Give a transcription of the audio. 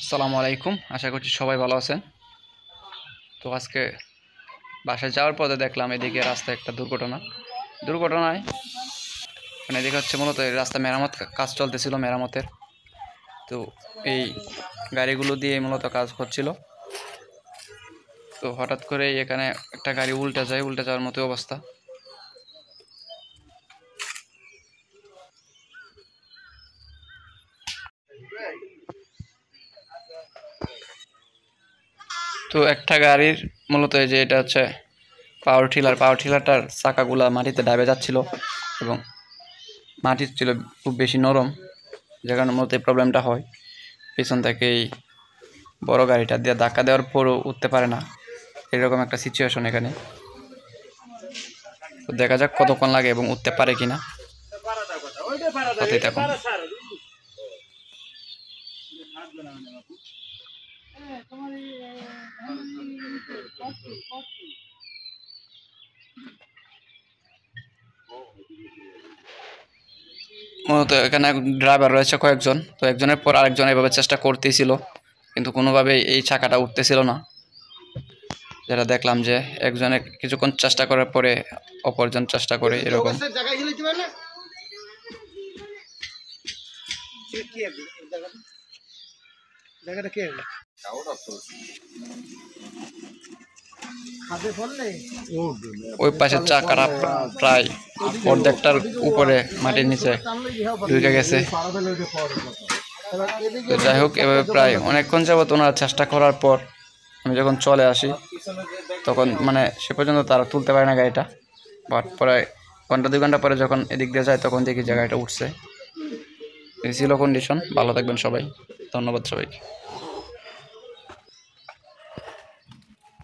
আসসালামু আলাইকুম, আশা করছি সবাই ভালো আছেন। তো আজকে বাসায় যাওয়ার পথে দেখলাম এদিকে রাস্তায় একটা দুর্ঘটনায় মানে এদিকে হচ্ছে মূলত এই রাস্তা মেরামত কাজ চলতেছিল মেরামতের। তো এই গাড়িগুলো দিয়ে মূলত কাজ হচ্ছিল। তো হঠাৎ করে এখানে একটা গাড়ি উল্টে যাওয়ার মতো অবস্থা। তো একটা গাড়ির মূলত এই যে এটা হচ্ছে পাওয়ার টিলারটার চাকাগুলা মাটিতে ডাবে যাচ্ছিল এবং মাটি ছিল খুব বেশি নরম, যে কারণে মূলত এই প্রবলেমটা হয়। পিছন থেকে এই বড় গাড়িটা দিয়ে ধাক্কা দেওয়ার পরও উঠতে পারে না, এরকম একটা সিচুয়েশন এখানে। তো দেখা যাক কতক্ষণ লাগে এবং উঠতে পারে কিনা। সাথেই থাকুন। মূলত এখানে ড্রাইভার রয়েছে কয়েকজন, তো একজনের পর আরেকজন এভাবে চেষ্টা করতেছিল, কিন্তু কোনোভাবেই এই চাকাটা উঠতেছিল না। যেটা দেখলাম যে একজনে কিছুক্ষণ চেষ্টা করার পরে অপরজন চেষ্টা করে এরকম। ওই পাশের চাকাটা প্রায় অর্ধেকটার উপরে মাটির নিচে ঢুকে গেছে। যাই হোক, এভাবে প্রায় অনেকক্ষণ যাবত ওনারা চেষ্টা করার পর আমি যখন চলে আসি তখন মানে সে পর্যন্ত তারা তুলতে পারে না গাড়িটা। বাট প্রায় ঘন্টা 2 ঘন্টা পরে যখন এদিক দিয়ে যায় তখন দেখি যে গাড়িটা উঠছে। এই ছিল কন্ডিশন। ভালো থাকবেন সবাই, ধন্যবাদ সবাইকে।